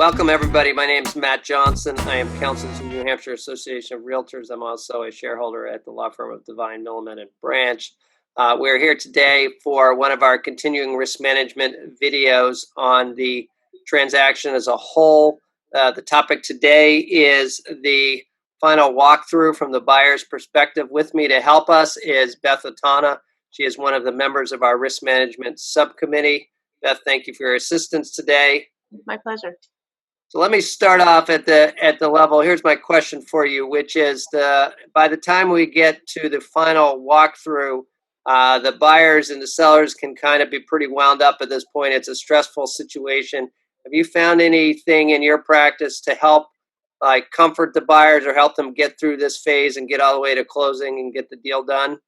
Welcome, everybody. My name is Matt Johnson. I am counsel to the New Hampshire Association of Realtors. I'm also a shareholder at the law firm of Devine, Milliman and Branch. We're here today for one of our continuing risk management videos on the transaction as a whole. The topic today is the final walkthrough from the buyer's perspective. With me to help us is Beth Ottana. She is one of the members of our risk management subcommittee. Beth, thank you for your assistance today. My pleasure. So let me start off at the level. Here's my question for you, which is by the time we get to the final walkthrough, the buyers and the sellers can kind of be pretty wound up at this point. It's a stressful situation. Have you found anything in your practice to help comfort the buyers or help them get through this phase and get all the way to closing and get the deal done?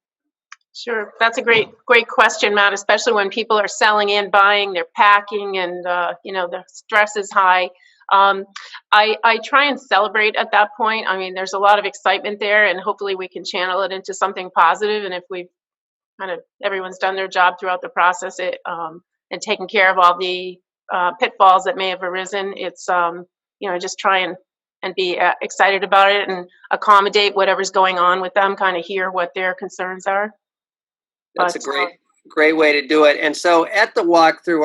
Sure. That's a great question, Matt, especially when people are selling and buying, they're packing and, the stress is high. I try and celebrate at that point. I mean, there's a lot of excitement there and hopefully we can channel it into something positive. And if we've everyone's done their job throughout the process and taken care of all the pitfalls that may have arisen, it's, just try and be excited about it and accommodate whatever's going on with them, kind of hear what their concerns are. That's a great way to do it. And so at the walkthrough,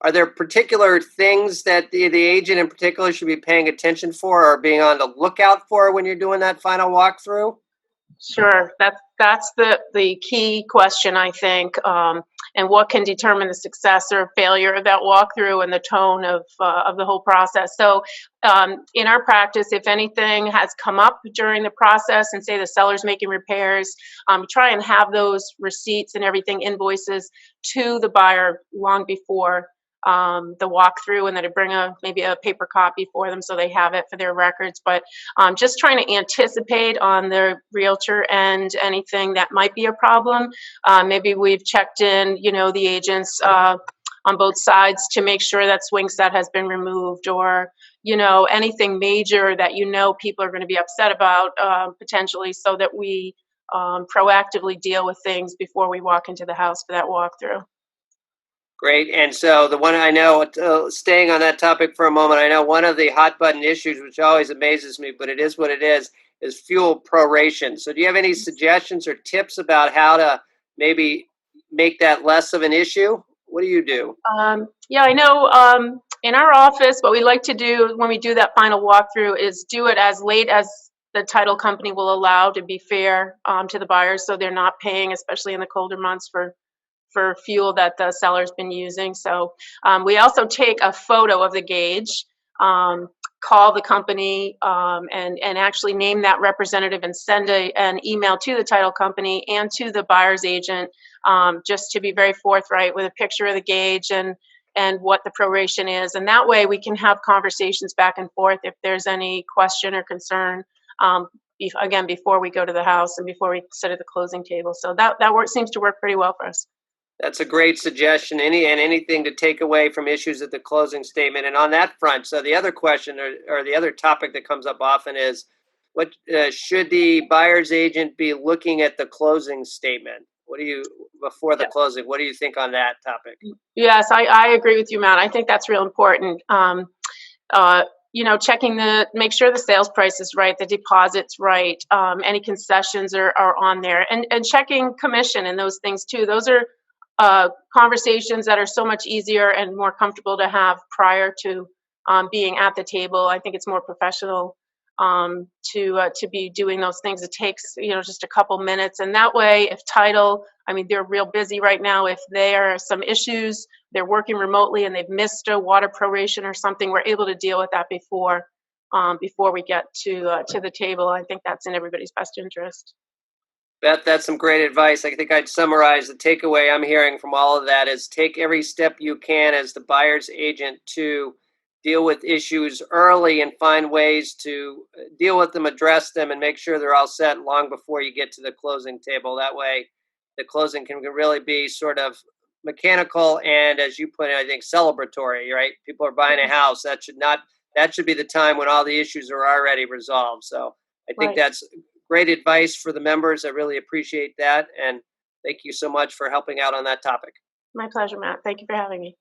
are there particular things that the agent in particular should be paying attention for or being on the lookout for when you're doing that final walkthrough? Sure, that's the key question, I think, and what can determine the success or failure of that walkthrough and the tone of the whole process. So, in our practice, if anything has come up during the process, and say the seller's making repairs, try and have those receipts and everything, invoices to the buyer long before the walkthrough, and then to bring maybe a paper copy for them so they have it for their records. But just trying to anticipate on the realtor and anything that might be a problem. Maybe we've checked in, the agents on both sides to make sure that swing set has been removed, or anything major that people are going to be upset about potentially, so that we proactively deal with things before we walk into the house for that walkthrough. Great. And so the one I know, staying on that topic for a moment, I know one of the hot button issues, which always amazes me, but it is what it is fuel proration. So do you have any suggestions or tips about how to maybe make that less of an issue? What do you do? Yeah, I know in our office, what we like to do when we do that final walkthrough is do it as late as the title company will allow, to be fair to the buyers, so they're not paying, especially in the colder months, for fuel that the seller's been using. So we also take a photo of the gauge, call the company, and actually name that representative and send an email to the title company and to the buyer's agent, just to be very forthright with a picture of the gauge and what the proration is. And that way we can have conversations back and forth if there's any question or concern, again, before we go to the house and before we sit at the closing table. So that seems to work pretty well for us. That's a great suggestion. Anything to take away from issues at the closing statement. And on that front, so the other question or the other topic that comes up often is, what should the buyer's agent be looking at the closing statement? Before the closing, what do you think on that topic? Yes, I agree with you, Matt. I think that's real important. Checking make sure the sales price is right, the deposit's right, any concessions are on there, and checking commission and those things too. Those are conversations that are so much easier and more comfortable to have prior to being at the table. I think it's more professional to be doing those things. It takes just a couple minutes, and that way, if title, they're real busy right now. If there are some issues, they're working remotely and they've missed a water proration or something, we're able to deal with that before we get to the table. I think that's in everybody's best interest. Beth, that's some great advice. I think I'd summarize the takeaway I'm hearing from all of that is take every step you can as the buyer's agent to deal with issues early and find ways to deal with them, address them, and make sure they're all set long before you get to the closing table. That way, the closing can really be sort of mechanical and, as you put it, I think celebratory, right? People are buying a house. That should be the time when all the issues are already resolved. So I think that's great advice for the members. I really appreciate that. And thank you so much for helping out on that topic. My pleasure, Matt. Thank you for having me.